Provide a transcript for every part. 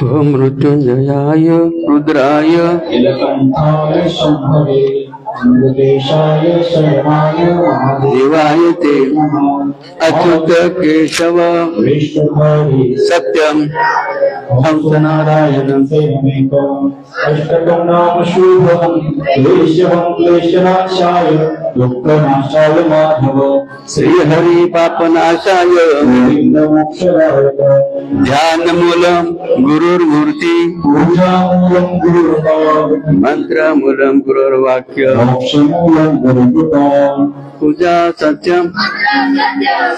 ओम मृत्युंजयाय रुद्राय नीलकंठाय शंभवे अमृतेशाय शर्माय देवाय ते अच्युत केशव विष्णुभावी सत्यम हंसनारायणं सेवमेकम् अष्टकं नाम शुभं क्लेशवं क्लेशनाशाय दुःखनाशाय माधव श्रीहरि पापनाशाय गोविन्दमोक्षदायक ध्यानमूलं गुरुर्मूर्ति पूजामूलं गुरुर्भाव मंत्रमूलं गुरुर्वाक्य मोक्षमूलं गुरुकृपा पूजा सत्यम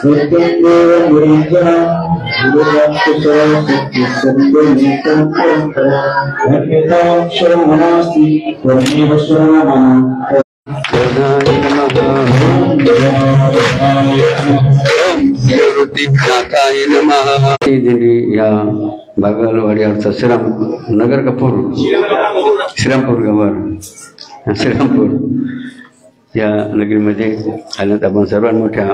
सत्यं देवं गुरुजनं गुरुराक्षसत्यसत्यमेकं शरणमनास्ति त्वमेव शरणमः निवृत्तिनाथाय नमः। दिंडी या बागलवाडी अर्थात श्रीराम नगर कपूर श्रीरामपूर गावावर श्रीरामपूर या नगरीमध्ये आल्यात आपण सर्वात मोठ्या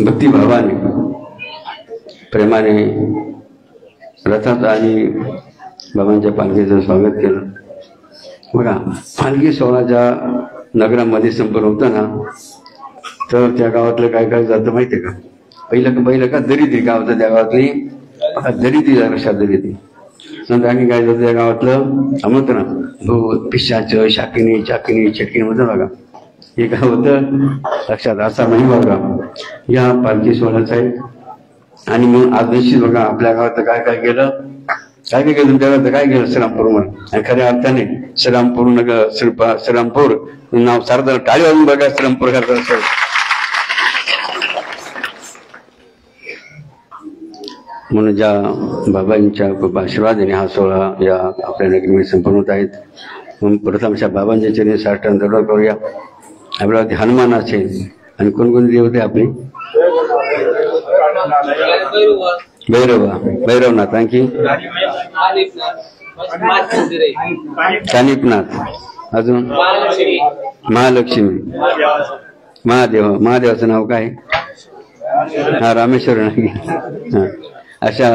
भक्तिभावाने प्रेमाने रथात आणि बाबांच्या पालखीचं स्वागत केलं। बघा पालखी सोहळा नगरामध्ये संपन्न होता ना तर त्या गावातलं काय काय जातं माहितीये का? पहिलं का दरिद्री गाव होतं त्या गावातली दरिद्री लक्षात दरिद्री नंतर आणखी काय जातं त्या गावातलं आमंत्रण भूत पिशाच शाकिनी चाकिनी चटकिनी होतं बघा हे काय होतं लक्षात असा नाही बघा या पालखी सोहळ्याचा आहे। आणि मग आज निश्चित बघा आपल्या गावात काय काय केलं तुमच्या गावात काय केलं श्रीरामपूर म्हणून आणि खऱ्या अर्थाने श्रीरामपूर नगर श्रीरामपूर नाव सारखं टाळी वाजून बघा श्रीरामपूर करतात म्हणून ज्या बाबांच्या खूप आशीर्वादाने हा सोहळा या आपल्या नगरीमध्ये संपन्न होत आहेत। म्हणून प्रथम अशा बाबांच्या चरणी साष्टांग दंडवत करूया। आपल्यावरती हनुमान असेल आणि कोणकोणते देवते आपले भैरवनाथ आणखी कानिपनाथ अजून महालक्ष्मी महादेवाचं नाव काय हा रामेश्वर नाही अशा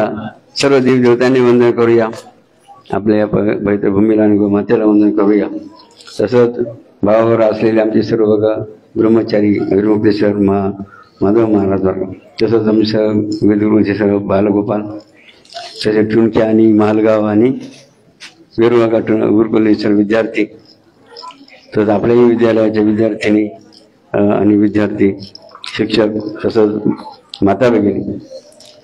सर्व देवदेवतांनी वंदन करूया। आपल्या या पवित्र भूमीला आणि गोमातेला वंदन करूया। तसंच भावावर असलेले आमचे सर्व बघा ब्रह्मचारी गुरुमुक्तेश्वर माधव महाराज बघा तसंच आमचं वेदगुरूंचे सर्व बालगोपाल तसे टुणक्या आणि महालगाव आणि वेरुळगा गुरुकुलचे सर्व विद्यार्थी तसंच आपल्याही विद्यालयाच्या विद्यार्थिनी आणि विद्यार्थी शिक्षक तसंच माता भगिनी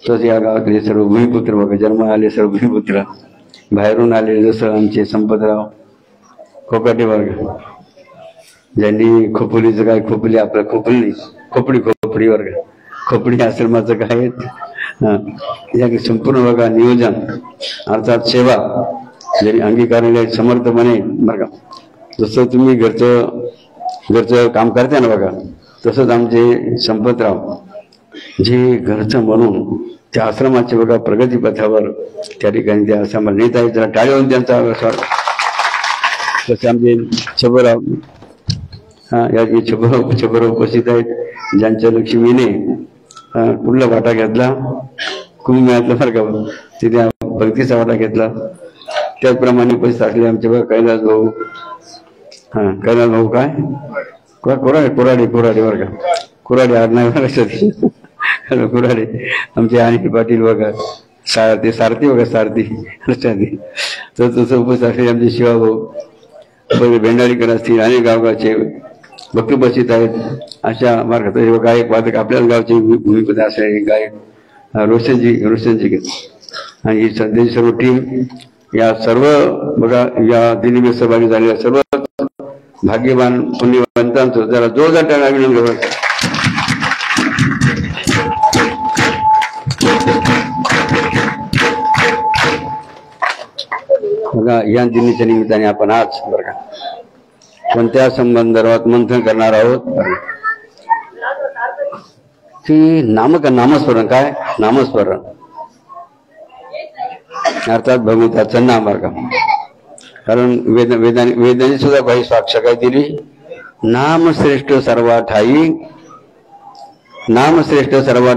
तसंच या गावातले सर्व भूमिपुत्र बघा जन्म आले सर्व भूमिपुत्र बाहेरून आले जसं आमचे संपतराव खोकाटे वर्ग ज्यांनी खोपोलीचं काय खोपोली आपलं खोपोली खोपडी वर्ग खोपडी आश्रमाचं काय या संपूर्ण बघा नियोजन अर्थात सेवा ज्यांनी अंगीकारलेले समर्थपणे बघा जसं तुम्ही घरचं काम करता ना बघा तसंच आमचे संपतराव जे घरचं म्हणून त्या आश्रमाचे बघा प्रगतीपथावर त्या ठिकाणी त्या आश्रमाला नेत आहेत जरा टाळीवरून त्यांचा तसे आमचे छबराव या छबराव उपस्थित आहेत ज्यांच्या लक्ष्मीने कुठला वाटा घेतला कुंभमेळ्यातला बरं का तिथे भक्तीचा वाटा घेतला त्याचप्रमाणे उपस्थित असले आमचे बघा कैलास भाऊ काय कोराडे बरं का कोराडे आडनाव लक्षात कोराडे आमचे आणि पाटील बघा सारथी बघा सारथी लक्षात तर तसं उपस्थित असलेले आमचे शिवाभाऊ भेंडाळीकर असतील अनेक गावगावचे भक्त उपस्थित आहेत अशा मार्गात गायक वादक आपल्याच गावचे भूमिपती असलेले गायक रोशनजी आणि ही सध्याची सर्व टीम या सर्व बघा या दिनीमध्ये सहभागी झालेल्या सर्व भाग्यवान पुण्यवंतांचं जरा जोरदार टाळ्या अभिनंदन बघा या दिनीच्या निमित्ताने आपण आज बरं का कोणत्या संबंधात मंथन करणार आहोत की नामस्मरण काय नामस्मरण अर्थात भगवंताचं नाम बरं का कारण वेदांनी सुद्धा काही साक्ष काय दिली नाम श्रेष्ठ सर्वा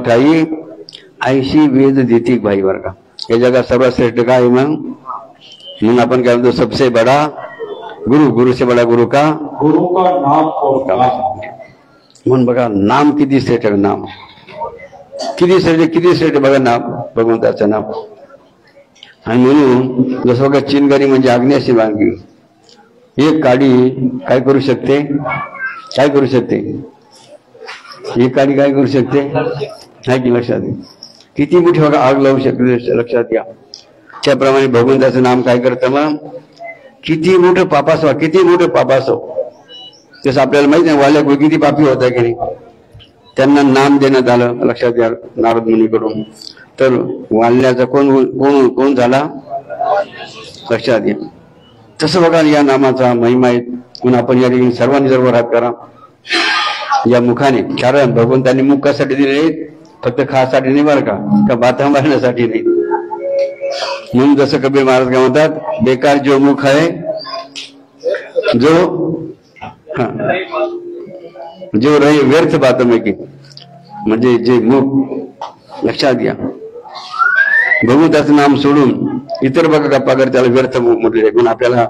ठाई ऐशी वेद देती भाई बरं का हे जगात सर्वश्रेष्ठ काय आहे मग? म्हणून आपण काय म्हणतो, सबसे बडा गुरु, गुरु से बडा गुरु का गुरु का नाम और काम. म्हणून बघा नाम किती श्रेष्ठ आहे, नाम किती श्रेष्ठ बघा नाम, भगवंताचं नाम. आणि म्हणून जसं बघा चिनगारी म्हणजे आग्नेयाशी बांधली, एक काडी काय करू शकते, काय करू शकते, एक काडी काय करू शकते, आहे की लक्षात घ्या. किती मोठी बघा आग लावू शकते, लक्षात घ्या. त्याप्रमाणे भगवंताचं नाम काय करतं मग, किती मोठं पाप असो, किती मोठं पाप असो. तसं आपल्याला माहित नाही वाल्या किती पापी होता की नाही, त्यांना नाम देण्यात आलं, लक्षात घ्या, नारद मुनीकडून. तर वाल्याचा कोण कोण झाला, लक्षात घ्या. तसं बघा या नामाचा महिमा आहे. म्हणून आपण या ठिकाणी सर्वांनी जर हात करा या मुखाने. कारण भगवंतांनी मुख कशासाठी दिले, फक्त खासाठी नाही बरं का बाता मारण्यासाठी नाही. म्हणून जसं कबीर महाराज काय म्हणतात, बेकार जो मुख आहे, जो रही व्यर्थ बातों में की, म्हणजे जे मुख, लक्षात घ्या, भगवंताचं नाम सोडून इतर बघा गप्पा कर, त्याला व्यर्थ मुख म्हटले. म्हणून आपल्याला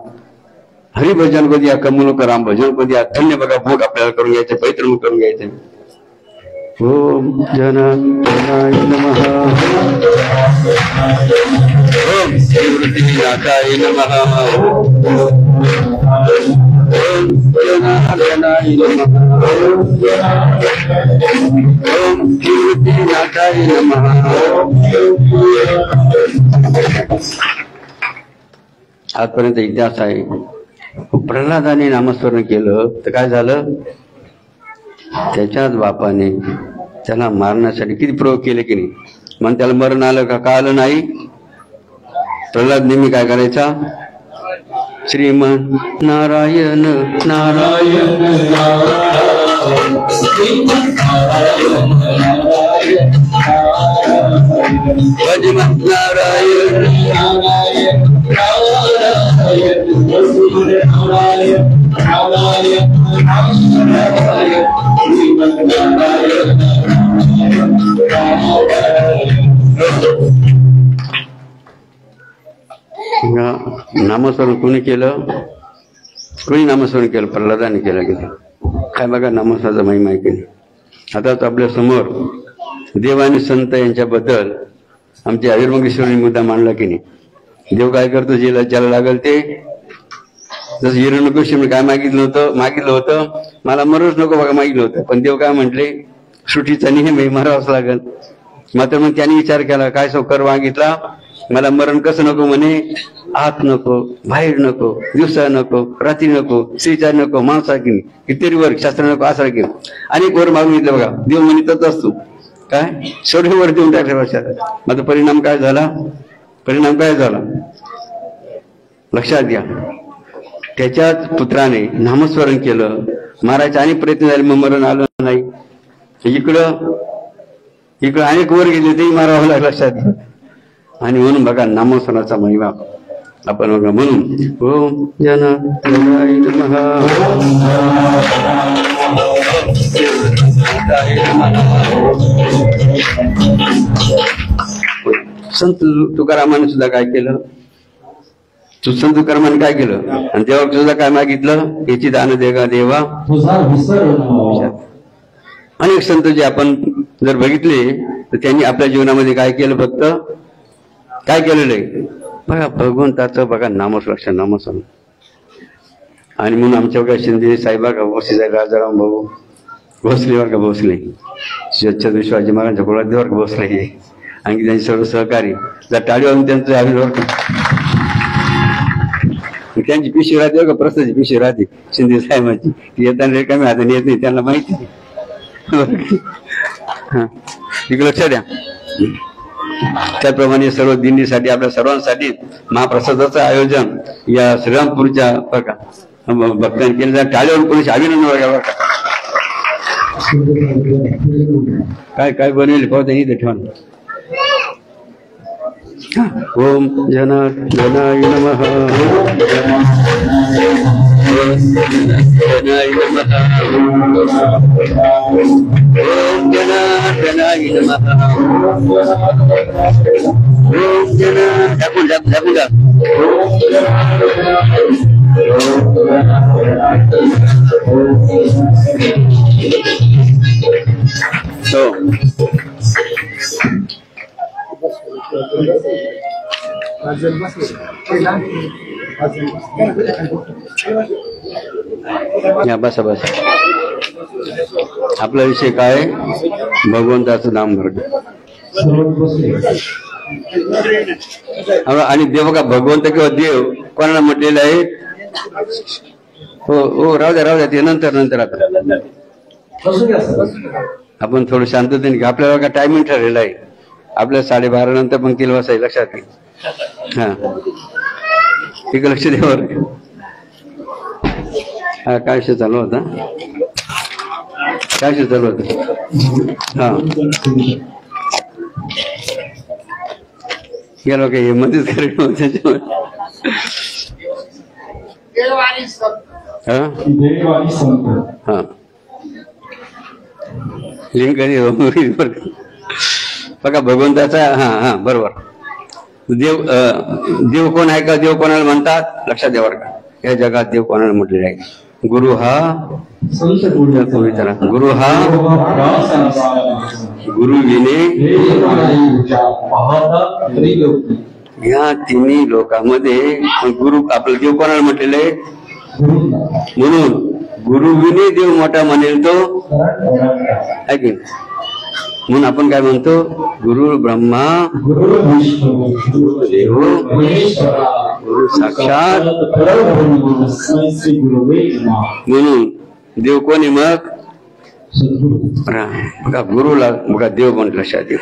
हरिभजन कधी या, कमू नको राम भजन कधी या, धन्य बघा मुख आपल्याला करून घ्यायचे, पवित्र मुख करून घ्यायचे. ओम जनाय नमः, ओम श्रीनाथाय नमः, ओम जनाय नमः, ओम श्रीनाथाय नमः. आजपर्यंत इतिहास आहे. प्रल्हादाने नामस्मरण केलं तर काय झालं, त्याच्याच बापाने त्याला मारण्यासाठी किती प्रयोग केले की नाही. मग त्याला मरण आलं का आलं नाही. प्रल्हाद नेहमी काय करायचा, श्रीमन नारायण नारायण भजमन नारायण नामस्मरण कोणी केलं, कोणी नामस्मरण केलं, प्रल्हादाने केलं की काय बघा नामस्मरणाचा महिमा आहे की नाही. आता आपल्या समोर देव आणि संत यांच्याबद्दल आमचे आयुर्मंगेश्वरांनी मुद्दा मांडला की नाही. देव काय करतो, ज्याला लागल ते. जसं हिरण्यकशिपूने काय मागितलं होतं, मला मरूच नको बघा मागितलं होतं. पण देव काय म्हटले, सुटीचा नियम आहे, मरावंच लागल. मात्र मग त्यांनी विचार केला, काय कर मागितला, मला मरण कसं नको म्हणे, आत नको, बाहेर नको, दिवसा नको, रात्री नको, स्त्रीचा नको, माणसा की कितीतरी वर शास्त्र नको, असा की अनेक वर मागून घेतलं बघा. देव म्हणतच असतो काय, शेवटी वर देऊन टाकल्या वर्षात. माझा परिणाम काय झाला, लक्षात घ्या. त्याच्याच पुत्राने नामस्मरण केलं, मारायचे अनेक प्रयत्न झाले, मग मरण आलं नाही. इकडं अनेक वर गेले, तेही मारावं लागलं, लक्षात घ्या. आणि म्हणून बघा नामस्मरणाचा महिमा आपण बघा. म्हणून ओम जनाय नमः, संत तुकारामाने सुद्धा काय केलं, संत तुकारामाने काय केलं, आणि देवा सुद्धा काय मागितलं, याची दान देगा देवा. अनेक संत जे आपण जर बघितले तर त्यांनी आपल्या जीवनामध्ये काय केलं, फक्त काय केलेलं आहे बघा, भगवंताचं बघा नामस्मरण. आणि म्हणून आमच्या बघा शिंदे साहेबा का भोसले, राजाराम भाऊ भोसले वर का भोसले, छत्रपती शिवाजी महाराजांच्या कुळादेवर का भोसले हे, आणि त्यांचे सर्व सहकारी जर टाळी वाजून त्यांचं आविर्भाव का, त्यांची पिशवी राहते का, प्रस्ताची पिशवी राहते शिंदे साहेबांची, ती येताना रिकामी हाताने येत नाही, त्यांना माहिती नाही. इकडे लक्षात द्या. त्याप्रमाणे सर्व दिंडीसाठी आपल्या सर्वांसाठी महाप्रसादाचं आयोजन या श्रीरामपूरच्या भक्तांनी केलं जातं. टाळीवर कोणी अभिनंदन वगैरे काय काय बनवले पाहता इथे ठेवा. ओम जनाय नमः, ओम जनार्दनाय नमः. ओम जनार्दनाय नमः. ओम झाकून जा. या बसा. आपला विषय काय? भगवंताचं नाम भरणं. आणि देव का भगवंत किंवा देव कोणाला म्हटलेलं आहे? हो राहू द्या ते नंतर आता आपण थोडं शांततेने घ्या. आपल्याला का टायमिंग ठरलेला आहे. आपल्या 12:30 नंतर पण केलं वाचाय लक्षात घे. हा ठीक लक्ष द्यावर. हा काय विषय चालू होता? हा गेलो काही मध्येच करेल त्याच्यावर. हा लिंक कधी बघा भगवंताचा. हा बरोबर. देव कोण आहे का? देव कोणाला म्हणतात? लक्षात द्या बरं का. या जगात देव कोणाला म्हटलेला आहे? गुरु हा गुरु हा गुरु विने या तिन्ही लोकांमध्ये गुरु आपलं देव कोणाला म्हटलेलं आहे? म्हणून गुरु विने देव मोठा म्हणेल तो आहे की. म्हणून आपण काय म्हणतो? गुरु ब्रह्मा देव गुरु साक्षात. म्हणून देव कोणी मग? बघा गुरुला बघा देव म्हटलं. लक्षात देव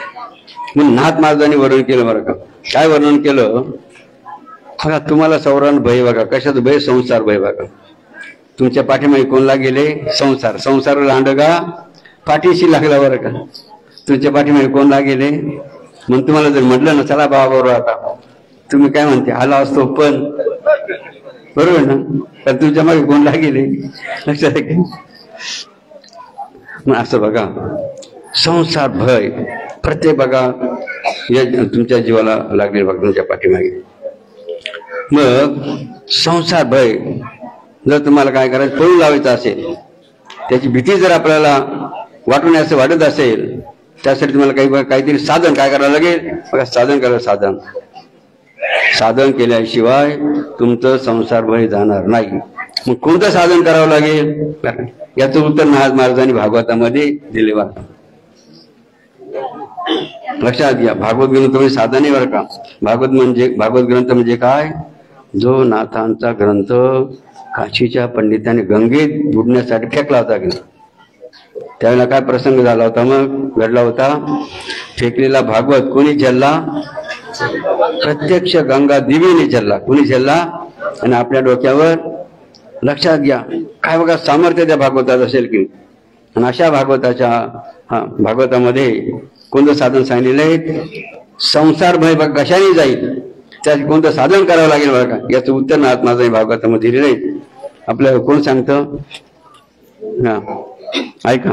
म्हणून नाथ महाराजांनी वर्णन केलं बरं का. काय वर्णन केलं बघा. तुम्हाला सौरान भय बघा. कशाचं भय? संसार भय बघा. तुमच्या पाठीमागे कोणला गेले? संसार लांडगा पाठीशी लागला बरं का. तुमच्या पाठीमागे कोणला गेले? म्हणून तुम्हाला जर म्हटलं ना चला बाबा बरोबर आता, तुम्ही काय म्हणते? आला असतो पण बरोबर ना. तर तुमच्या मागे कोणला गेले? लक्षात आहे की. मग असं बघा संसार भय प्रत्येक बघा या तुमच्या जीवाला लागले बघा तुमच्या पाठीमागे. मग संसार भय जर तुम्हाला काय करायचं? पळून लावायचं असेल, त्याची भीती जर आपल्याला वाटून असं वाटत असेल, त्यासाठी तुम्हाला काहीतरी साधन काय करावं लागेल? बघा साधन करावं. साधन केल्याशिवाय तुमचं संसार भय जाणार नाही. मग कोणतं साधन करावं लागेल? याचं उत्तर नाथ महाराजांनी भागवतामध्ये दिले बघा. लक्षात घ्या. भागवत ग्रंथ म्हणजे साधन आहे बरं का. भागवत ग्रंथ म्हणजे काय? जो नाथांचा ग्रंथ काशीच्या पंडितांनी गंगेत बुडण्यासाठी फेकला होता की त्यावेळेला काय प्रसंग झाला होता? मग घडला होता. फेकलेला भागवत कोणी झेलला? प्रत्यक्ष गंगा देवीने झेलला. कोणी झेलला? आणि आपल्या डोक्यावर. लक्षात घ्या काय बघा सामर्थ्य त्या भागवतात असेल की. आणि अशा भागवतामध्ये कोणतं साधन सांगितलेलं आहे? संसार भय बघ कशाने जाईल त्यासाठी कोणतं साधन करावं लागेल बघा का. याचं उत्तर नाथ महाराजांनी भागवतामध्ये दिलेलं आहे. आपल्याला कोण सांगतं? हा ऐका.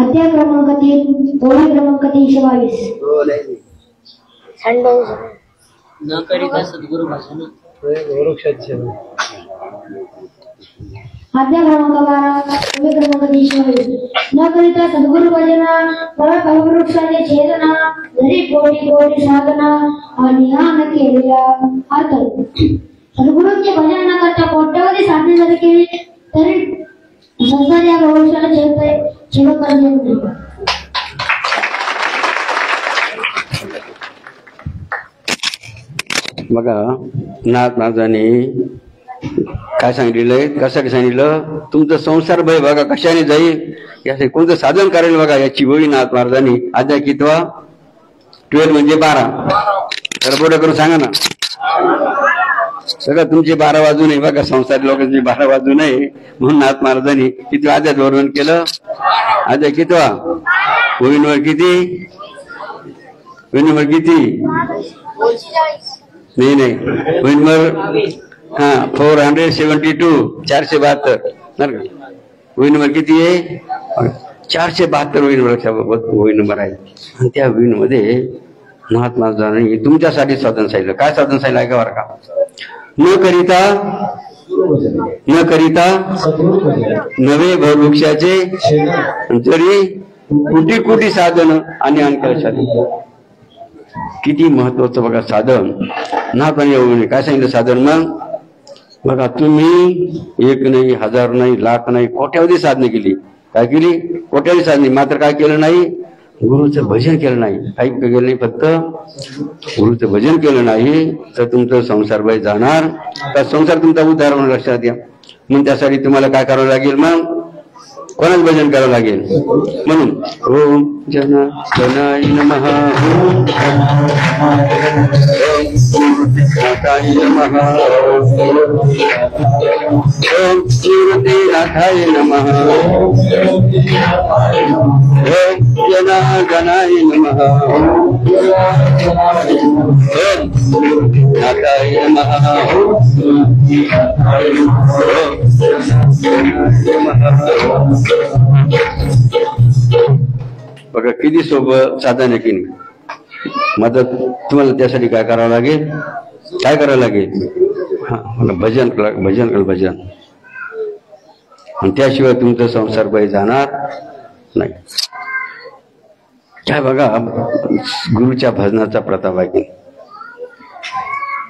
अध्याय क्रमांक 3 ओळी क्रमांक 322. न करिता सद्गुरु भाषण. अध्याय क्रमांक 12 ओळी क्रमांक 322. न करिता सद्गुरु भजना फळ फलवृक्षाचे छेदना जरी कोटी कोटी साधना अनिहान केलेल्या अर्थ. सद्गुरूंचे भजन न करता कोट्यवधी साधने जरी केली तरी संसार या भविष्याला छेद करणे. बघा नाथ महाराजांनी काय सांगितलेलं आहे? कसं सांगितलं? तुमचं संसार भय बघा कशाने जाईल यासाठी कोणतं साधन करेल बघा. याची वही नाथ महाराजांनी अध्याय कितवा? 12 म्हणजे 12. तर पुढे करून सांगा ना. बघा तुमचे 12 बाजू नाही बघा. संसारी लोकांची 12 बाजू नाही. म्हणून नाथ महाराजांनी किती अध्यायात वर्णन केलं? अध्याय कितवा? वहींवर किती? होईल नंबर किती? नाही होईल नंबर 472 472 होईल नंबर किती आहे? 472 होईल नंबर आहे. आणि त्या होईल मध्ये महात्मा गांधी तुमच्यासाठी साधन सांगितलं. काय साधन सांगितलं आहे का बरं का? न करिता नवे भरवृक्षाचे तरी कोटी कोटी साधन आणि आणखी किती महत्वाचं बघा साधन. महात्मा काय सांगितलं साधन? मग बघा तुम्ही एक नाही, हजार नाही, लाख नाही, कोट्यावधी साधने केली. काय केली? कोट्यावधी साधने. मात्र काय केलं नाही? गुरुचं भजन केलं नाही. काही केलं नाही. फक्त गुरुचं भजन केलं नाही तर तुमचं संसार बाई जाणार का? संसार तुमचा उद्धार म्हणून लक्षात घ्या. मग त्यासाठी तुम्हाला काय करावं लागेल? मग कोणाच भजन करावं लागेल? म्हणून ओम जनाय नमः, ओम नाथाय नमः, ओम नाथाय नमः, ओम जनाय नमः, ओम नाथाय नमः, बघा किती सोपं साधन आहे की नाही. मदत तुम्हाला त्यासाठी काय करावं लागेल? काय करावं लागेल? भजन भजन. आणि त्याशिवाय तुमचा संसार बाई जाणार नाही. काय बघा गुरुच्या भजनाचा प्रताप आहे की.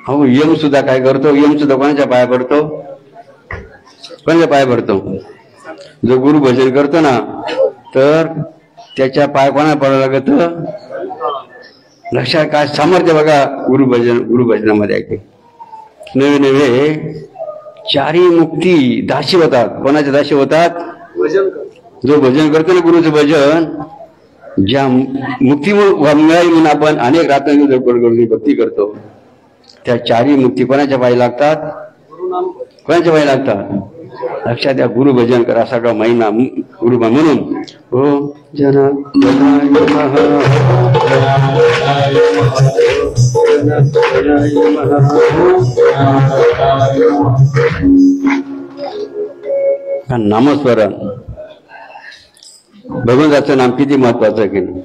हो यम सुद्धा काय करतो? यम सुद्धा कोणाच्या पाया पडतो? कोणाच्या पाया पडतो? जो गुरु भजन करतो ना तर त्याच्या पाय कोणा पडावं लागत? लक्षात काय सामर्थ्य बघा गुरु भजनामध्ये आहे. नवे नवे चारी मुक्ती दाशी होतात. कोणाच्या दाशी होतात? जो भजन करतो ना गुरुचं भजन, ज्या मुक्ती मिळाली म्हणून आपण अनेक रात्री भक्ती करतो, त्या चारी मुक्ती कोणाच्या पायी लागतात? कोणाच्या पायी लागतात? लक्षात द्या. गुरु भजन करा सगळा महिना गुरु म्हणून ओम जनाय नमः, नामस्मरण भगवंताचं नाम किती महत्वाचं आहे की नाही.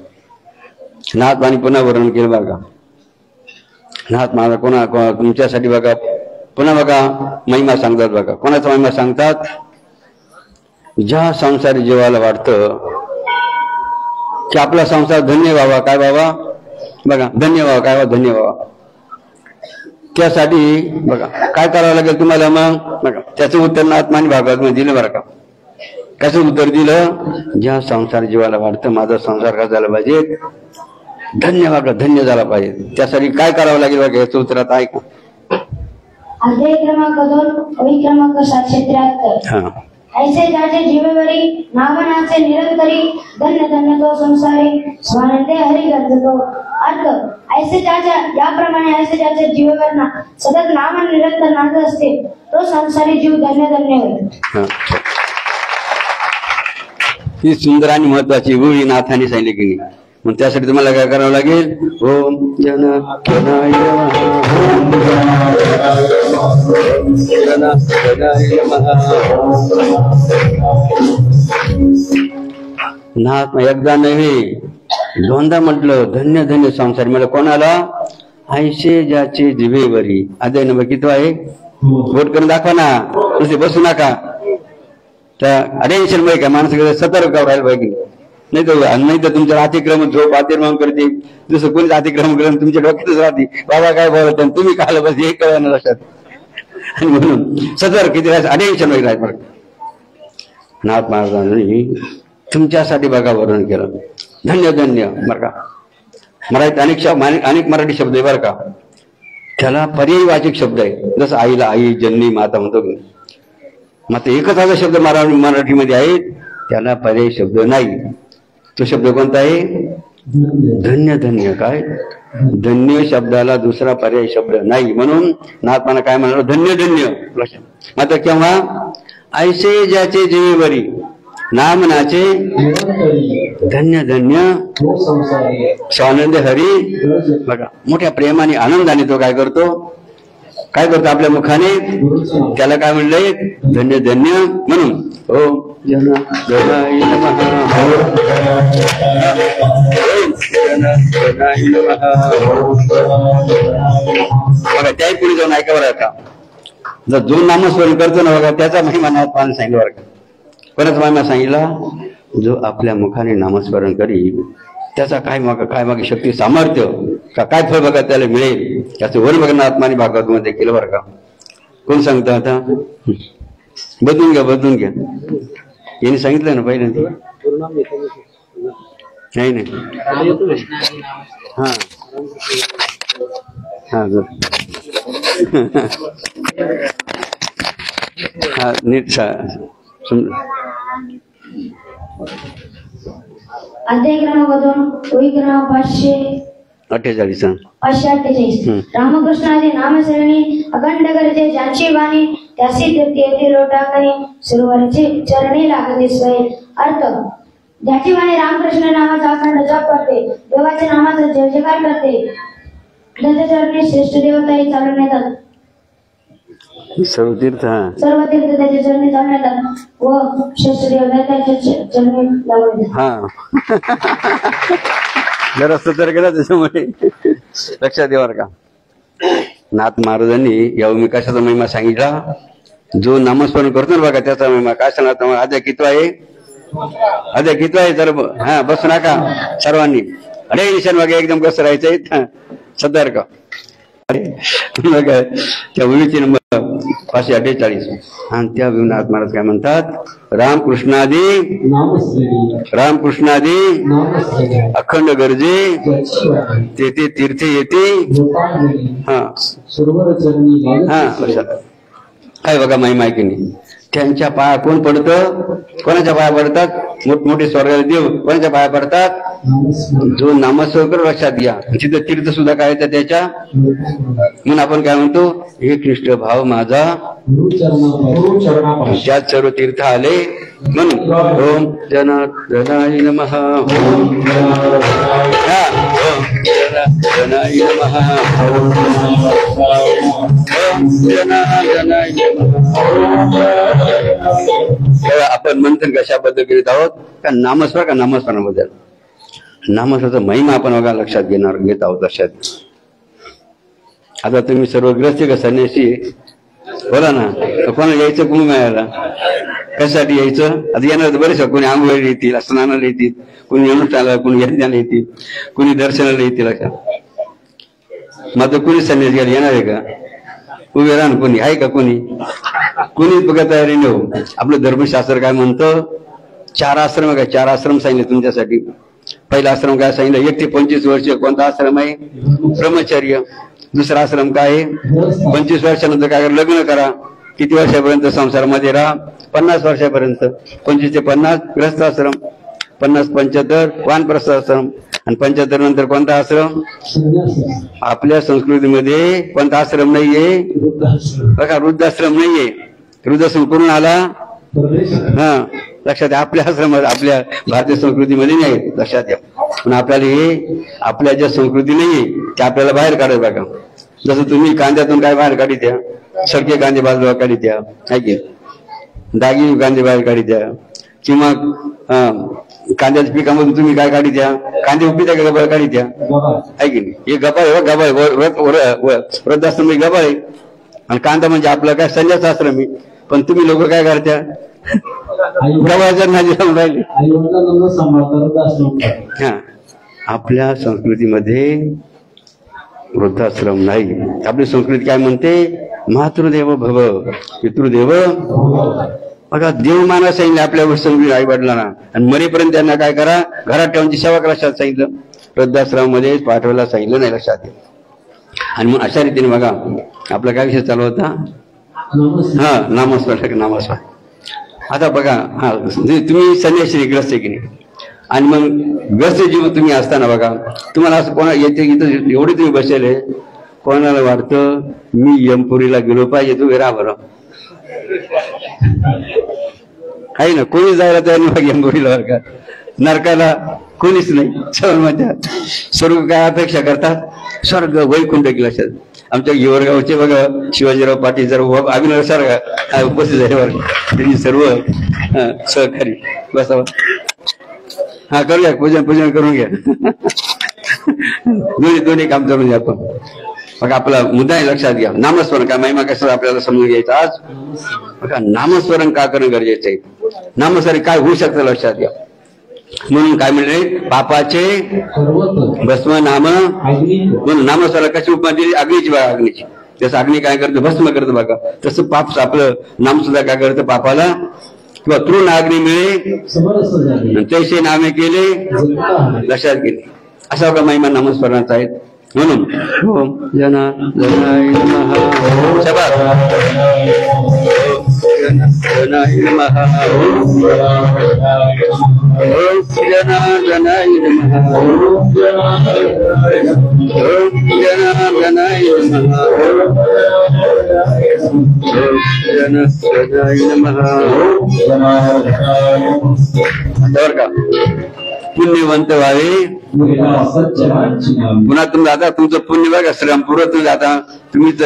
नाथ आणि पुन्हा वर्णन केलं बघा. नाथ माझा कोणा तुमच्यासाठी बघा. पुन्हा बघा महिमा सांगतात बघा. कोणाचा महिमा सांगतात? ज्या संसारी जीवाला वाटतं की आपला संसार धन्य व्हावा. काय व्हावा? बघा धन्य व्हावा. काय व्हावा? धन्य व्हावा. त्यासाठी बघा काय करावं लागेल तुम्हाला? मग बघा त्याचं उत्तर नाथ आणि भागवत मध्ये दिलं बरं का. कसं उत्तर दिलं? ज्या संसार जीवाला वाटतं माझा संसार का झाला पाहिजे? धन्य बघा, धन्य झाला पाहिजे. त्यासाठी काय करावं लागेल बघा. याचं उत्तरात आहे का? अध्याय क्रमांक 2 ओळी क्रमांक 773. ऐसे जाचे जीवेवरी नामनाचे निरंतरी धन्य धन्य तो संसारी स्वानंदे हरी गरजतो. अर्थ ऐसे ज्याच्या याप्रमाणे ऐसे ज्याच्या जीवेवर सतत नाम निरंतर नांदत असते तो संसारी जीव धन्य धन्य होईल. ही सुंदर आणि महत्वाची गोळी नाथाने सांगितली की नाही. मग त्यासाठी तुम्हाला काय करावं लागेल? ओम जनाय नाथ एकदा नव्हे दोनदा म्हटलं धन्य धन्य संसार. मला कोणाला? ऐसे ज्याचे जिभेवरी. अध्याय नंबर किती आहे? बोट करून दाखवा ना. तसे बसू नका. त्या अटेन्शन मध्ये काय माणसं सतर्क राहायला पाहिजे. नाही तर तुमच्या अतिक्रमण झोप अतिक्रमण करते. जसं कोणीच अतिक्रमण करेल तुमच्या डोक्यातच राहते. बाबा काय बोलत तुम्ही काय बस हे कळलं लक्षात. आणि म्हणून सतर्क किती राहायचं अटेन्शन मध्ये राहायचं. नाथ महाराजांनी तुमच्यासाठी बघा वर्णन केलं. धन्य धन्य बरं का. मराठीत अनेक मराठी शब्द आहे बरं का. त्याला पर्यायवाचक शब्द आहे. जसं आईला आई, जननी, माता म्हणतो. मात्र एकच असा शब्द मराठीमध्ये आहे त्याला पर्याय शब्द नाही. तो शब्द कोणता आहे? धन्य धन्य. काय? धन्य शब्दाला दुसरा पर्याय शब्द नाही. म्हणून नाथपाना काय म्हणाल? धन्य धन्य. मात्र केव्हा? ऐसे ज्याचे जीवेवरी नामनाचे निरंतरी धन्य धन्य तो संसारी स्वानंद हरी. बघा मोठ्या प्रेमाने आनंदाने तो काय करतो आपल्या मुखाने गुरुचं नाम त्याला काय म्हणलंय धन्य धन्य म्हणून. ओम जन जनाय नमः. ओम जन जनाय नमः. बघा त्याही पुढे जाऊन ऐका बरं का. जर जो नामस्मरण करतो ना बघा त्याचा महिमा नाथ सांगितलं बरं का. कोणाचा महिमा सांगितला जो आपल्या मुखाने नामस्मरण करी त्याचा काय मागे शक्ती सामर्थ्य काय फळ बघा त्याला मिळेल त्याचं वर बघा आत्माने भागवत मध्ये केलं बरं का. कोण सांगतं आता बदलून घ्या यांनी सांगितलं ना पहिल्यांदा नाही हा हा हा नीट अध्याय क्रमांक 2 वही क्रमांक 548. रामकृष्ण आदी नामसरणी अखंड गरजे ज्यांची वाणी त्यासी तीर्थी येथे लोटांगणी सुरवरचे चरणी लागते स्वय. अर्थ ज्याची वाणी रामकृष्ण नामाचा अखंड जप करते देवाच्या नामाचा जय जयकार करते त्याच्या चरणी श्रेष्ठ देवताही चालून येतात. सर्व तीर्थ सर्व तीर्थ त्याच्या चरणी चालून येतात व श्रेष्ठ देवता त्याच्या चरणी लागून येतात. हा जरा सतर्क केला त्याच्यामुळे लक्षात येणार का. नाथ महाराजांनी या कशाचा महिमा सांगितला जो नामस्मरण करतो ना बघा त्याचा महिमा काय सांगणार. अध्याय कितवा आहे तर हा बसू नका सर्वांनी. अरे निशान बघा एकदम कसं राहायचंय सतर्क. त्या भूमीची नंबर 548 आणि त्या नाथ महाराज काय म्हणतात रामकृष्णादी अखंड गरजे तेथे तीर्थे येते. हा काय बघा महिमा आहे की नाही. त्यांच्या पाया कोण पडतं कोणाच्या पाया पडतात मोठमोठे स्वर्गाचे देव कोणाच्या पाया पडतात जो नामस्मरण लक्षात घ्या. तिथं तीर्थ सुद्धा काय येतं त्याच्या म्हणून आपण काय म्हणतो एकनिष्ठ भाव माझा त्यात सर्व तीर्थ आले म्हणून. ओम जन जनाय नमः. ओम जनाय नमः. ओम जनाय नमः. आपण मंथन कशाबद्दल करीत आहोत का नामस्मरणाबद्दल. नामस्मरणाचा महिमा आपण बघा लक्षात घेत आहोत. लक्षात आता तुम्ही सर्व ग्रस्त का संन्यासी बोला ना कोणाला यायचं कुणी मिळायला कशासाठी यायचं. आता येणार बरेच कोणी आंघोळीला येतील स्नानाला येतील कोणी अनुष्ठानाला कोणी यज्ञाला येतील कोणी दर्शनाला येतील. मग कुणी संन्यास घ्यायला येणार आहे का उभे राहून कोणी आहे का कोणीच बघा तयारी न हो. आपलं धर्मशास्त्र काय म्हणतं 4 आश्रम काय 4 आश्रम सांगितले तुमच्यासाठी. पहिला आश्रम काय सांगितलं 1 ते 25 वर्ष कोणता आश्रम आहे ब्रह्मचर्य. दुसरा आश्रम काय आहे 25 वर्षानंतर काय लग्न करा. किती वर्षापर्यंत संसारामध्ये राहा 50 वर्षापर्यंत. 25 ते 50 ग्रस्त आश्रम. 50-75 वानप्रस्थ आश्रम आणि 75 नंतर कोणता आश्रम. आपल्या संस्कृतीमध्ये कोणता आश्रम नाहीये बघा वृद्धाश्रम नाहीये. वृद्धाश्रम करून आला हा लक्षात आपल्या आश्रमात आपल्या भारतीय संस्कृतीमध्ये नाही लक्षात घ्या. पण आपल्याला हे आपल्या ज्या संस्कृती नाहीये त्या आपल्याला बाहेर काढत बघा. जसं तुम्ही कांद्यातून काय बाहेर काढी द्या सडके कांदे बाजूला काढी द्या आहे की दागिने कांदे बाहेर काढी द्या किंवा कांद्याच्या पिकामधून तुम्ही काय काढी द्या कांदे उपी त्या गबाळ काढी द्या आहे की नाही. हे गबाळ वृद्धाश्रम गबाळ आहे आणि कांदा म्हणजे आपलं काय संन्यास आश्रम आहे. पण तुम्ही लोक काय करत्या गबाळाच्या नादी लावून राहिले. हा आपल्या संस्कृतीमध्ये वृद्धाश्रम नाही. आपली संस्कृती काय म्हणते मातृदेव भव पितृदेव बघा देव माना सांगितलं आपल्या संस्कृती आई वडिलांना आणि मरेपर्यंत त्यांना काय करा घरात ठेवून सेवा करा लक्षात सांगितलं. वृद्धाश्रमामध्ये पाठवायला सांगितलं नाही लक्षात. आणि मग अशा रीतीने बघा आपला काय विषय चालू होता हा नामस्मरण. आता बघा हा तुम्ही संन्यासी ग्रस्त की नाही आणि मग ग्रस्त जीव तुम्ही असताना बघा तुम्हाला असं कोणा येते इथं एवढे तुम्ही बसले कोणाला वाटतं मी यमपुरीला गेलो पाहिजे तुम्ही राहा बरं आहे ना, कोणी जायला तयार नाही यमपुरीला बरं का. नरकाला कोणीच नाही. सर्व स्वर्ग काय अपेक्षा करतात? स्वर्ग वैकुंठ लक्षात. आमच्या हिवरगावचे बघा शिवाजीराव पाटील जर अभिनव सर उपस्थित झाले बरं, त्यांनी सर्व सहकारी बसावं. हा करूया, पूजन करून घ्या. दोन्ही काम करून घ्या आपण. बघा आपला मुद्दा आहे, लक्षात घ्या. नामस्मरण काय महिमा कसं आपल्याला समजून घ्यायचं. आज बघा नामस्मरण का करणं गरजेचं आहे. नामस्मरण काय होऊ शकतं लक्षात घ्या. म्हणून काय म्हणले, पापाचे भस्म नाम. म्हणून नामस्मरण कशी उपमा दिली? अग्नीची बघा, अग्नीची. जसं अग्नी काय करतं? भस्म करतं बघा. तसं पाप आपलं नाम सुद्धा काय करतं? पापाला किंवा तृण अग्नी मिळे तैसे नामे केले लक्षात गेले. असा बघा महिमा नामस्मरणाचा आहे. म्हणून ओम जना जनाय नमः. शबास. जनाय नमः. ओम जना जनाय नमः. ओम जना जनाय नमः. ओम जना जनाय नमः. बरं का, पुण्यवंत व्हावे. पुन्हा तुम्ही आता तुमचं पुण्य बघा, श्रीरामपूर तुम्ही आता तुम्हीच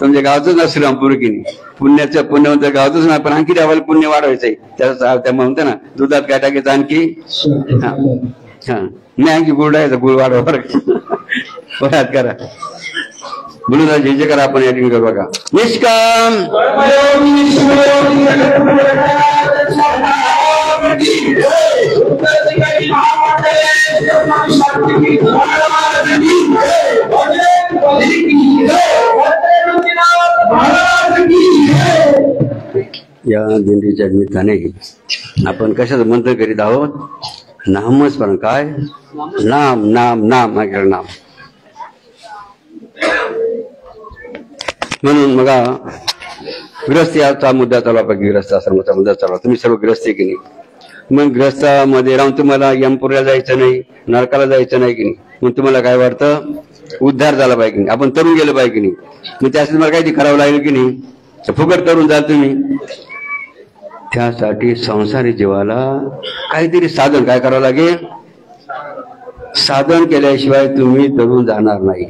तुमच्या गावातच ना श्रीरामपूर की नाही. पुण्याचं पुण्यवंत गावातच ना, पण आणखी आम्हाला पुण्य वाढवायचंय. त्यामुळे म्हणतो ना, दुधात काय टाकायचं आणखी. हा नाही, आणखी गुळ टाकायचं, गुळ वाढवा बरं करा. म्हणून जे करा आपण या ठिकाणी बघा. निष्काम या दिंडीच्या निमित्ताने आपण कशाचं मंत्र करीत आहोत? नामस्मरण. काय? नाम नाम नाम नाम. म्हणून बघा गृहस्थीचा मुद्दा चालू आहे. गृहस्थ आश्रमाचा मुद्दा चालू आहे. तुम्ही सर्व गृहस्थी की नाही. मग गृहस्थामध्ये राहून तुम्हाला यमपुरीला जायचं नाही, नरकाला जायचं नाही की नाही. मग तुम्हाला काय वाटतं? उद्धार झाला पाहिजे की नाही, आपण तरुण गेलं पाहिजे की नाही. मग त्यासाठी तुम्हाला काहीतरी करावं लागेल की नाही. फुकट तरुण जाल तुम्ही. त्यासाठी संसारी जीवाला काहीतरी साधन काय करावं लागेल? साधन केल्याशिवाय तुम्ही तरुण जाणार नाही.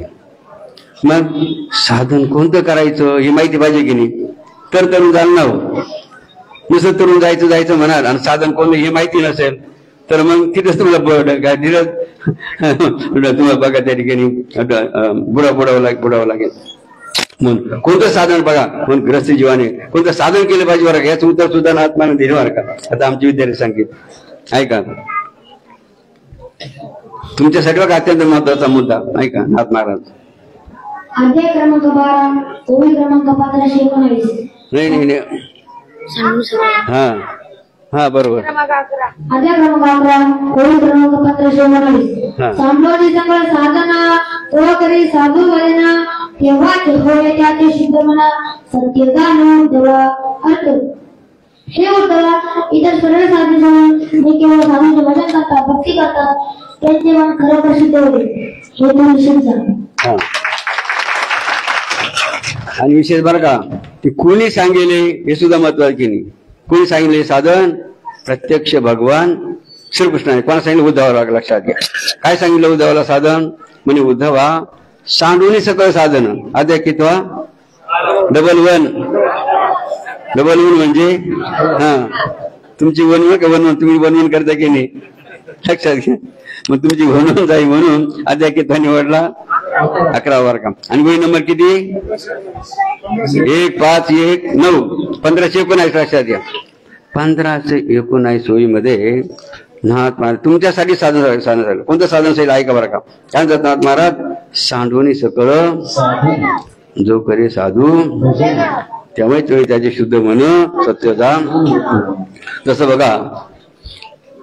मग साधन कोणतं करायचं हे माहिती पाहिजे की नाही, तर तरुण जाणार हो. नुसतं तरुण जायचं म्हणाल आणि साधन कोणतं हे माहिती नसेल तर मग तिथेच तुम्हाला काय दिलं तुम्हाला बघा त्या ठिकाणी बुडावं लागेल. म्हणून कोणतं साधन बघा, म्हणून ग्रस्त जीवाने कोणतं साधन केलं पाहिजे बरं का. याचं उत्तर सुद्धा आत्मानं दिलं बरं का. आता आमचे विद्यार्थी सांगित ऐका, तुमच्यासाठी बघा अत्यंत महत्वाचा मुद्दा ऐका. नाथ महाराज अध्याय क्रमांक 12 ओवी क्रमांक 1519. नाही हा हा बरोबर. अध्याय क्रमांक 11 ओवी क्रमांक 1519. सांडोनी संगळ साधना तो करी साधू वजना तेव्हा होय त्याचे शुद्ध मना सत्य जाणून तेव्हा अर्थ. हे उद्धवा इतर सरळ साधू मी केवळ साधूचे भजन करतात, भक्ती करतात, त्यांचे मन खरं प्रसिद्ध होईल. हे तो विषय. आणि विशेष बरं का, ते कोणी सांगेले हे सुद्धा महत्वाचं की नाही. कोणी सांगितले साधन? प्रत्यक्ष भगवान श्रीकृष्णाने. कोणा सांगितलं? उद्धवाला. लक्षात घ्या. काय सांगितलं उद्धवाला साधन? म्हणजे उद्धवा सांडूनी सकळ साधन. अध्याय कितवा? डबल वन म्हणजे हा तुमची वनवन का वनवन तुम्ही वनवन करता की नाही लक्षात घ्या. मग तुमची वनवन जाई म्हणून अध्याय कितवा निवडला? 11 वर काम. आणि वही नंबर किती? 1 5 1 9 1519 लक्षात घ्या. 1519 वहीमध्ये नाथ महाराज तुमच्यासाठी साधन झालं. कोणतं साधन साहिल ऐका बरं का. काय म्हणतात नाथ महाराज? सांडोनी सकळ जो करे साधू त्यामुळे तुम्ही त्याचे शुद्ध मन सत्यधाम. जसं बघा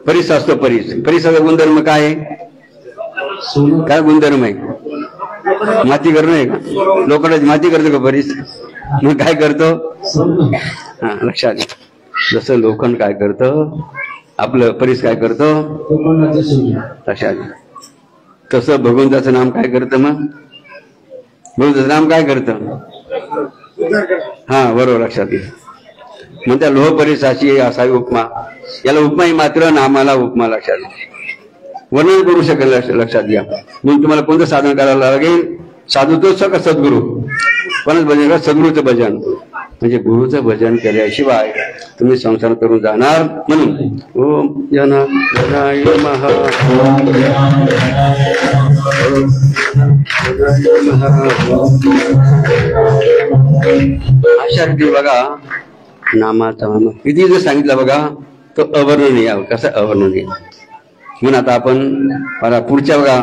परीस असतो. परीसाचा गुणधर्म काय आहे? काय गुणधर्म आहे? माती करणं आहे का? लोकांना माती करतो का परीस? मग काय करतो? हा लक्षात घ्या. जसं लोखंड काय करतं, आपलं परीस काय करतो? लक्षात घ्या. तसं भगवंताचं नाम काय करतं? मग भगवंताचं नाम काय करतं? हा बरोबर लक्षात घ्या. म्हणत्या लोहपरिसाची असावी उपमा. याला उपमा ही मात्र नामाला उपमा लक्षात वर्णन करू शकेल लक्षात घ्या. म्हणून तुम्हाला कोणतं साधन करायला लागेल? साधू तोच का सद्गुरू. कोणाच भजन करा? सद्गुरूचं भजन. म्हणजे गुरुचं भजन केल्याशिवाय तुम्ही संसार करून जाणार. म्हणून ओम जनाय महा अशा रीती बघा नामाचा नाम किती जर सांगितलं बघा तो अवर्णनीय. कसं अवर्णनीय. म्हणून आता आपण मला पुढच्या बघा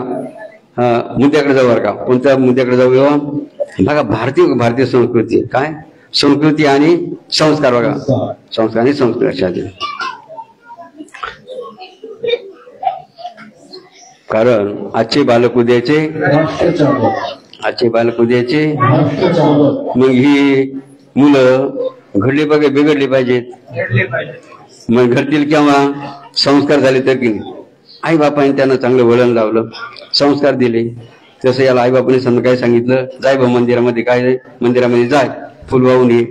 मुद्द्याकडे जाऊ बरं का. कोणत्या मुद्द्याकडे जाऊ? बघा भारतीय संस्कृती. काय संस्कृती आणि संस्कार बघा. संस्कार आणि संस्कृती. कारण आजचे बालक उद्याचे. आजचे बालक उद्याचे. मग ही मुलं घडली बघा बिघडली पाहिजेत. मग घडतील केव्हा? संस्कार झाले तर की नाही. आई बापाने त्यांना चांगलं वळण लावलं, संस्कार दिले. तसं याला आई बापाने समजा काय सांगितलं? जाय बा मंदिरामध्ये. काय मंदिरामध्ये जाय, फुल वाहून ये,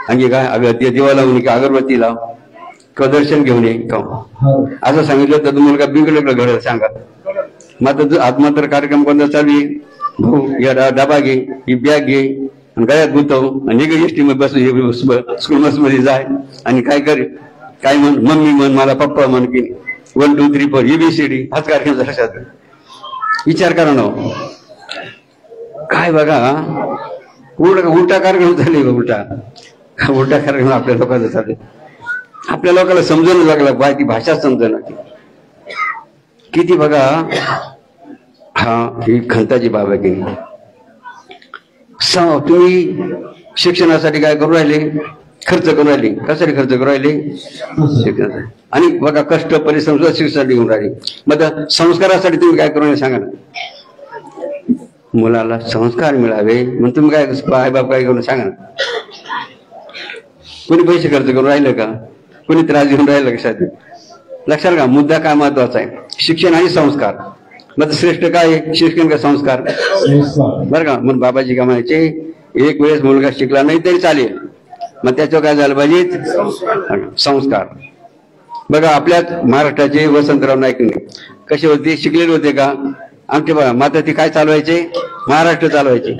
आणखी काय दिवा लावून की अगरबत्ती लाव, दर्शन घेऊन ये. असं सांगितलं तर मुलगा बिघडलं घडलं सांगा. मात्र आत्मात्र कार्यक्रम कोणता चालू आहे? भाऊ या डबा घे, ही बॅग घे आणि गळ्यात गुंतव आणि निघ एसटी मध्ये बस स्कूल बस मध्ये जाय आणि काय कर काय म्हण मम्मी म्हण मला पप्पा म्हण की 1 2 3 4 ABCD हाच कार्यक्रम लक्षात. विचार करा ना काय बघा उलटा कार्यक्रम झाले. उलटा कार्यक्रम आपल्या लोकांचा चालले. आपल्या लोकांना समजून लागला ती भाषा समजणं किती बघा. हा ही खंताची बाब आहे की तुम्ही शिक्षणासाठी काय करू राहिले? खर्च करून राहिले. कशासाठी खर्च करू राहिले? शिक्षणासाठी. आणि बघा कष्ट परिश्रम सुद्धा शिक्षणासाठी घेऊन राहिले. मग संस्कारासाठी तुम्ही काय करू राहिले सांगा ना. मुलाला संस्कार मिळावे म्हणून तुम्ही काय आई बाप काय करून सांगा ना. कोणी पैसे खर्च करून राहिलं का? कोणी त्रास घेऊन राहिलं का? लक्षात का मुद्दा काय महत्वाचा आहे? शिक्षण आणि संस्कार. मग श्रेष्ठ काय आहे? शिक्षण का संस्कार? बरं का. म्हणून बाबाजी काय म्हणायचे एक वेळेस मुलगा शिकला नाही तरी चालेल, मग त्याच्यावर काय झालं पाहिजे? संस्कार. बघा आपल्यात महाराष्ट्राचे वसंतराव नाईक कसे होते? शिकलेले होते का? आमचे बघा मात्र ते काय चालवायचे? महाराष्ट्र चालवायचे.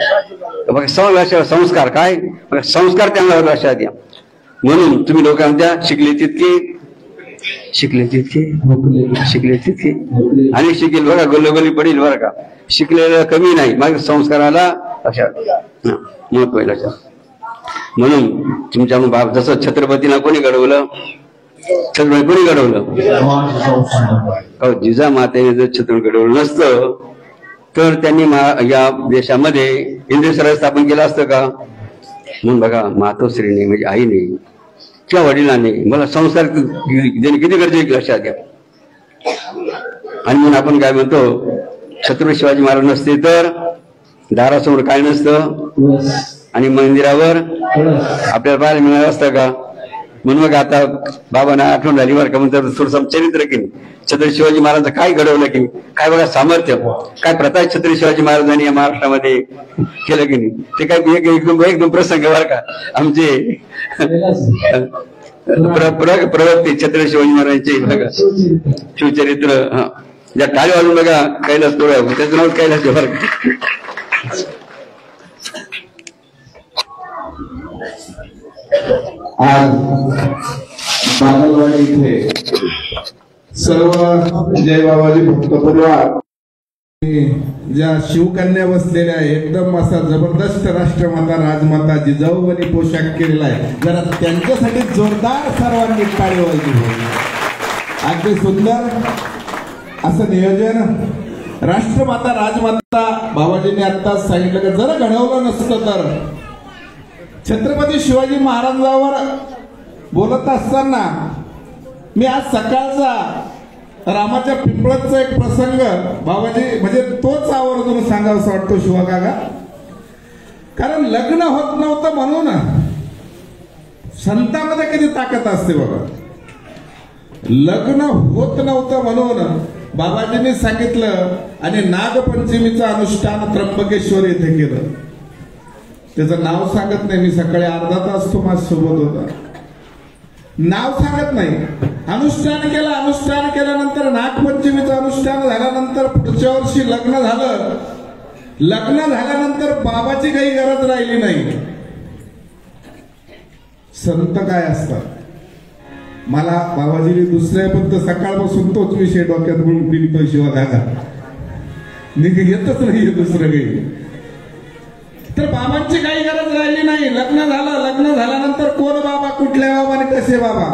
बघा संस्कार काय? संस्कार त्यांना लक्षात द्या. म्हणून तुम्ही लोकांच्या शिकले तितके आणि शिकेल बघा गल्लोगल्ली पडेल बरं का. शिकलेलं कमी नाही, मग संस्काराला लक्षात महत्व आहे लक्षात. म्हणून तुमच्या बाप जसं छत्रपतीला कोणी घडवलं? छत्रपती कोणी घडवलं? जिजामातेने जर छत्रपती घडवलं नसतं तर त्यांनी या देशामध्ये हिंदवी स्वराज्य स्थापन केलं असतं का? म्हणून बघा मातोश्रीने म्हणजे आईने किंवा वडिलांनी मला संस्कार देणे किती गरजेचे लक्षात घ्या. आणि म्हणून आपण काय म्हणतो छत्रपती शिवाजी महाराज नसते तर दारासमोर काय नसतं आणि मंदिरावर आपल्याला पाहायला मिळालं असतं का? म्हणून मग आता बाबांना आठवण झाली बरं का. म्हणतात थोडंसं चरित्र की छत्रपती शिवाजी महाराजांचं काय घडवलं की काय बघा सामर्थ्य काय प्रताप छत्रपती शिवाजी महाराजांनी या महाराष्ट्रामध्ये केलं की नाही ते काय एकदम प्रसंग बरं का. आमचे प्रवक्ते छत्रपती शिवाजी महाराजांचे बघा शिवचरित्र हा ज्या टाळी वाजून बघा कैलास तोडा त्याचं नाव कैलास बरं का. आज बागलवाडी इथे सर्व जय बाबाजी भक्त परिवार ज्या शिवकन्या बसलेल्या आहे एकदम असा जबरदस्त राष्ट्रमाता राजमाता जिजाऊंनी पोशाख केलेला आहे. जरा त्यांच्यासाठी जोरदार सर्वांनी टाळी वाजली. अगदी सुंदर असं नियोजन. राष्ट्रमाता राजमाता बाबाजींनी आत्ताच सांगितलं की जर घडवलं नसतं तर छत्रपती शिवाजी महाराजांवर बोलत असताना मी आज सकाळचा रामाच्या पिंपळाचा एक प्रसंग बाबाजी म्हणजे तोच आवर्जून सांगावं वाटतो शिवा काका. कारण लग्न होत नव्हतं म्हणून संतांमध्ये किती ताकद असते बघा. लग्न होत नव्हतं म्हणून बाबाजींनी सांगितलं आणि नागपंचमीचं अनुष्ठान त्र्यंबकेश्वर येथे केलं. त्याचं नाव सांगत नाही मी. सकाळी अर्धा तास तो माझ्यासोबत होता. नाव सांगत नाही. अनुष्ठान केलं, अनुष्ठान केल्यानंतर नागपंचमीचं अनुष्ठान झाल्यानंतर पुढच्या वर्षी लग्न झालं. लग्न झाल्यानंतर बाबाची काही गरज राहिली नाही. संत काय असतात, मला बाबाजीने दुसऱ्या पण सकाळपासून तोच विषय डोक्यात म्हणून पिंपळ शिवा काका येतच नाही दुसरं काही. तर बाबांची काही गरज राहिली नाही. लग्न झालं, लग्न झाल्यानंतर कोण बाबा, कुठल्या बाबा आणि कसे बाबा,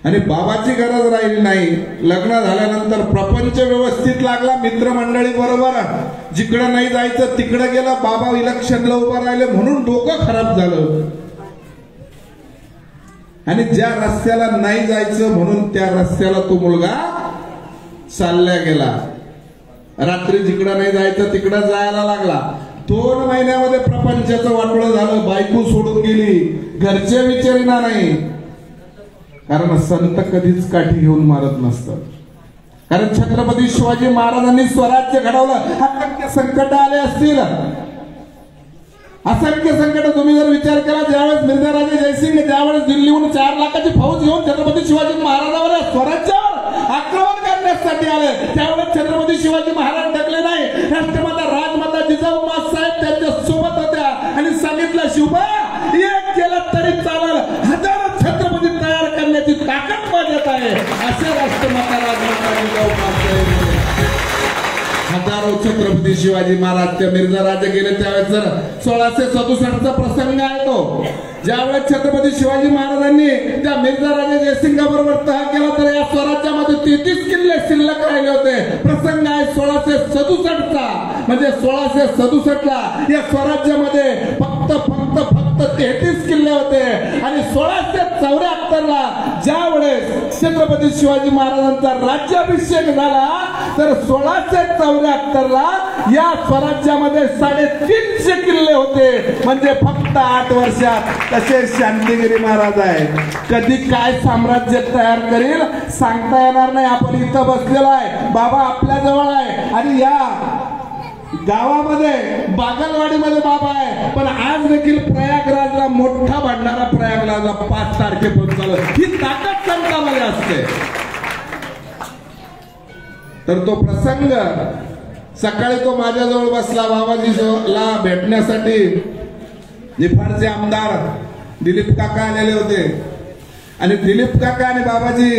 आणि बाबाची गरज राहिली नाही. लग्न झाल्यानंतर प्रपंच व्यवस्थित लागला, मित्रमंडळी बरोबर, जिकडं नाही जायचं तिकडं गेलं. बाबा इलेक्शनला उभं राहिले म्हणून डोकं खराब झालं, आणि ज्या रस्त्याला नाही जायचं म्हणून त्या रस्त्याला तो मुलगा चालल्या गेला. रात्री जिकडं नाही जायचं तिकडं जायला लागला. 2 महिन्यामध्ये प्रपंचाचं वाटोळं झालं. बायको सोडून गेली, घरचे विचारिना नाही. कारण संत कधीच काठी घेऊन मारत नसतात. कारण छत्रपती शिवाजी महाराजांनी स्वराज्य घडवलं. असंख्य संकट आले असतील, असंख्य संकट. तुम्ही जर विचार केला, ज्यावेळेस मिर्झाराजे जयसिंग ज्यावेळेस दिल्लीहून 4 लाखाची फौज घेऊन छत्रपती शिवाजी महाराजांवर स्वराज्यावर आक्रमण करण्यासाठी आले, त्यावेळेस छत्रपती शिवाजी महाराज डगले नाही. राष्ट्रमाता राजमाता जिजाऊ साहेब त्यांच्या सोबत होत्या आणि सांगितलं, शिवबा एक केलं तरी चालेल, हजारो छत्रपती तयार करण्याची ताकद माझ्यात आहे. असे राष्ट्रमाता राजमाता जिजाऊ साहेब. हजारो छत्रपती शिवाजी महाराज त्या मिर्झाराजे गेले त्यावेळेस जर 1667चा प्रसंग आहे तो, ज्यावेळेस छत्रपती शिवाजी महाराजांनी त्या मिर्झाराजे जयसिंगाबरोबर तह केला, तर या स्वराज्यामध्ये 33 किल्ले शिल्लक राहिले होते. प्रसंग आहे 1667चा, म्हणजे 1667ला या स्वराज्यामध्ये फक्त 33 किल्ले होते. आणि 1674ला ज्यावेळेस छत्रपती शिवाजी महाराजांचा राज्याभिषेक झाला, तर 1674ला या स्वराज्यामध्ये 350 किल्ले होते. म्हणजे फक्त 8 वर्षात. तसे शांतिगिरी महाराज आहे, कधी काय साम्राज्य तयार करील सांगता येणार नाही. आपण इथं बसलेलो आहे, बाबा आपल्या जवळ आहे, आणि या गावामध्ये बागलवाडीमध्ये बाबा आहे. पण आज देखील प्रयागराजला मोठा भंडारा, प्रयागराजला 5 तारखेपर्यंत चालू. ही ताकद संतांमध्ये असते. तर तो प्रसंग सकाळी तो माझ्याजवळ बसला बाबाजीला भेटण्यासाठी. निफाडचे आमदार दिलीप काका आलेले होते, आणि दिलीप काका आणि बाबाजी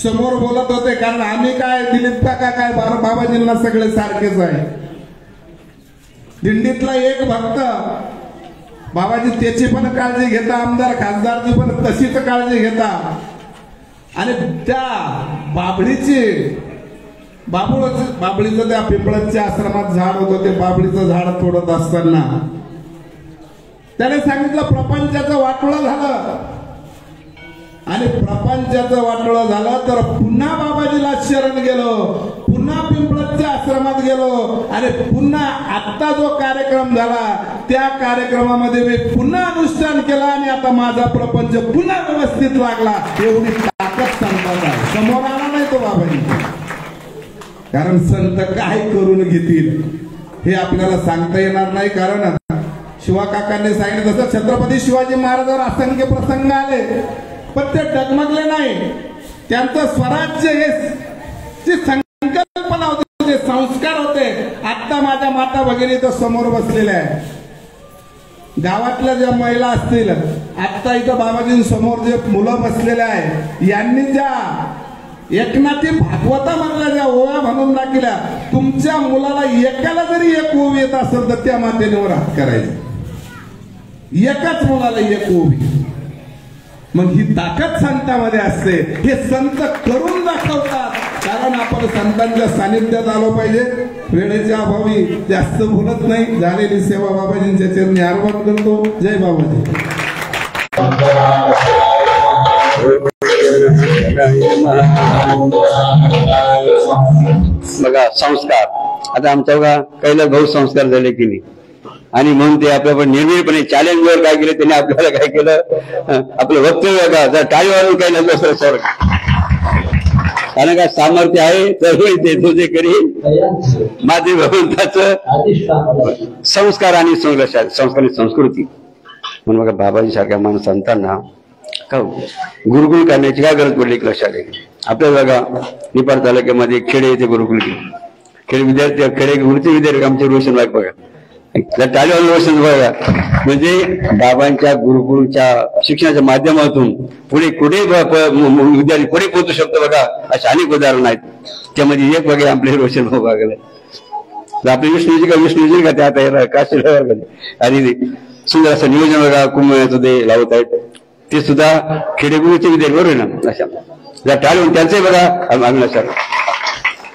समोर बोलत होते. कारण आम्ही काय, दिलीप काका काय, बाबाजींना सगळे सारखेच आहे. दिंडीतला एक भक्त, बाबाजी त्याची पण काळजी घेता, आमदार खासदारची पण तशीच काळजी घेता. आणि त्या बाबळीचं त्या पिंपळाच्या आश्रमात झाड होतं, ते बाबळीचं झाड तोडत असताना त्याने सांगितलं, प्रपंचाचं वाटोळं झालं. आणि प्रपंचाचं वाटोळं झालं तर पुन्हा बाबाजीला शरण गेलो, पुन्हा पिंपळाच्या आश्रमात गेलो, आणि पुन्हा आता जो कार्यक्रम झाला त्या कार्यक्रमामध्ये मी पुन्हा अनुष्ठान केलं, आणि आता माझा प्रपंच पुन्हा व्यवस्थित लागला. एवढी ताकद सांगतात आहे. समोर आला नाही तो बाबाजी, कारण संत काय करून घेतील हे आपल्याला सांगता येणार नाही. कारण शिवा काकांनी सांगितलं तसं छत्रपती शिवाजी महाराजांवर असंख्य प्रसंग आले, पण ते डगमगले नाही. त्यांचं स्वराज्य हे जी संकल्पना होती, जे संस्कार होते. आता माझ्या माता भगिनी तर समोर बसलेल्या आहे. गावातल्या ज्या महिला असतील, आता इथं बाबाजींसमोर जे मुलं बसलेले आहे, यांनी ज्या एकनाथी भागवता मधल्या ज्या ओव्या म्हणून दाखवल्या, तुमच्या मुलाला एकाला जरी एक ओवी येत असेल तर त्या मातेवर हात करायचा. एकाच मुलाला एक ओवी. मग ही ताकद संतांमध्ये असते. हे संत करून दाखवतात. कारण आपण संतांच्या सानिध्यात आलो पाहिजे. वेळेच्या अभावी जास्त बोलत नाही. झालेली सेवा बाबाजींच्या चरणी अर्पण करतो. जय बाबाजी. बघा संस्कार, आता आमच्या बघा कैलास भाऊ संस्कार झाले की नाही, आणि म्हणून ते आपल्यावर निर्भीडपणे चॅलेंजवर काय केलं त्यांनी, आपल्याला काय केलं, आपलं वक्तव्य का जर टाळी वाजून काही नसलं सर, कारण काय सामर्थ्य आहे तर तो जे करील माझे भगवंताचं संस्कार आणि संस्कृती. म्हणून बघा बाबाजी सारख्या संतांना का गुरुकुल करण्याची काय गरज पडली लक्षात येईल. आपल्या बघा निपाड तालुक्यामध्ये खेडे येथे गुरुकुल खेडे विद्यार्थी खेडे गुरुचे विद्यार्थी आमचे रोशन वाईक बघा टाळीवाले रोशन बघा. म्हणजे बाबांच्या गुरुकुलच्या शिक्षणाच्या माध्यमातून पुढे कुठे विद्यार्थी पुढे पोहोचू शकतो बघा. अशा अनेक उदाहरण आहेत. त्यामध्ये एक बघा आपले रोशन भाऊ बघायला आपले विष्णूजी का ते आता काशी आणि सुंदर असं नियोजन बघा कुंभमेळ्याचं ते लावत आहेत. ते सुद्धा खेडेगुरूचे विद्यार्थी बरोबर ना. अशा जर टाळून त्यांचे बघा सर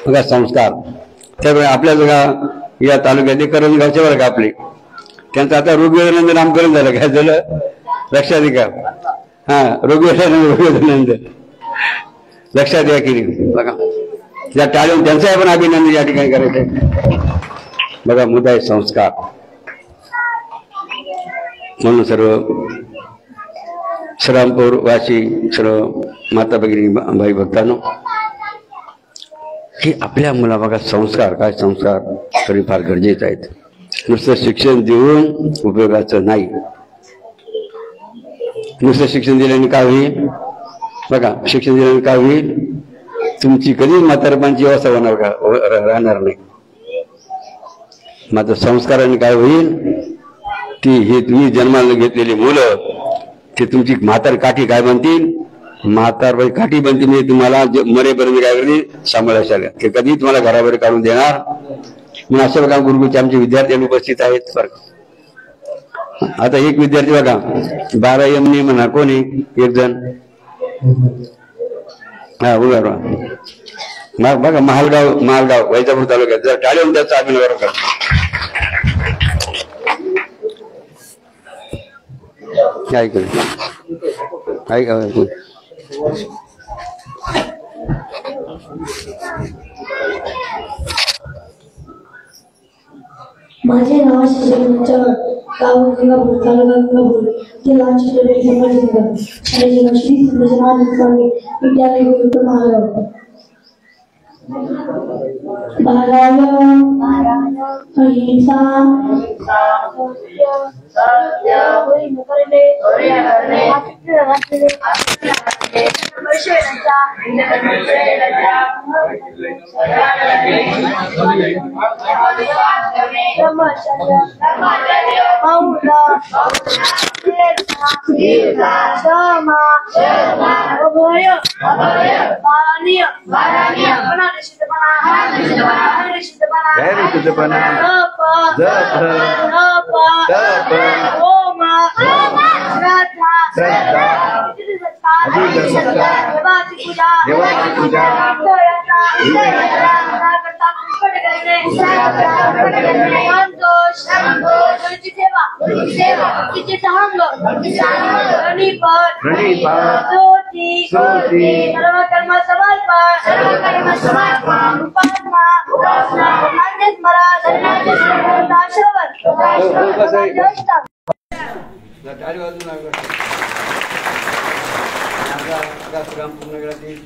बघा संस्कार. त्यामुळे आपल्या बघा या तालुक्यातले करंजगावचे बरं का आपले त्यांचं आता ऋग्वेदानंद नामकरण झालं. काय झालं लक्षात घ्या. हा ऋग्वेदानंद लक्षात घ्या की बघा. या टाळून त्यांचं पण अभिनंदन या ठिकाणी करायचंय बघा. मुद्दा आहे संस्कार. म्हणून सर्व श्रीरामपूर वाशी सर्व माता भगिनी भाई भक्तांनो की आपल्या मुला बघा संस्कार काय संस्कार तरी फार गरजेचे आहेत. नुसतं शिक्षण देऊन उपयोगाचं नाही. नुसतं शिक्षण दिल्याने काय होईल बघा. शिक्षण दिल्याने काय होईल तुमची कधीच म्हातारपणाची अवस्था होणार का राहणार नाही. मात्र संस्काराने काय होईल की हे तुम्ही जन्माला घेतलेली मुलं ते तुमची म्हातार काठी काय बनतील म्हातारबाई काठी बनतील. म्हणजे तुम्हाला मरेपर्यंत काय करतील सांभाळायला ते कधी तुम्हाला घराबाहेर काढून देणार. म्हणून अशा बघा गुरुकुलचे आमचे विद्यार्थी उपस्थित आहेत. आता एक विद्यार्थी बघा 12 एमने म्हणा कोणी एक जण हा बघा बघा महालगाव वैजापूर तालुक्यात जर टाळून त्याचा अभिनय करा. काय माझे नाव श्रीमंत गाव गंगापूर तालुका गंगापूर जिल्हा छत्रपती संभाजीनगर शाळेचे श्री संदेशनाथ विद्यालय गुरुकुल महागाव. अहिंसा सत्य करणे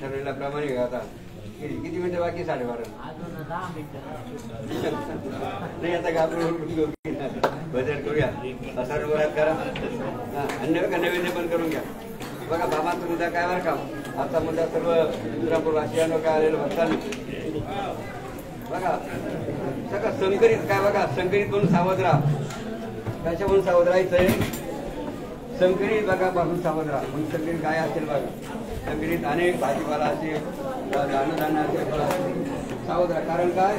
ठरलेल्याप्रमाणे आता किती मिनिटं बाकी 12:30 नाही. आता बजेट करूया सर्व करा. नैवेद्य पण करून घ्या. बघा बाबांचा मुद्दा काय बरं का. आता मुद्दा सर्व श्रीरामपूर वासियांनो काय आलेलं भक्तांनी बघा सगळं संकरित काय बघा. संकरित म्हणून सावध राहा. कशा म्हणून सावध राहायचंय संकरित बघा पासून सावध राहा. म्हणून संकरित काय असेल बघा. संकरित अनेक भाजीपाला असेल अन्नधान्य असेल सावध राहा. कारण काय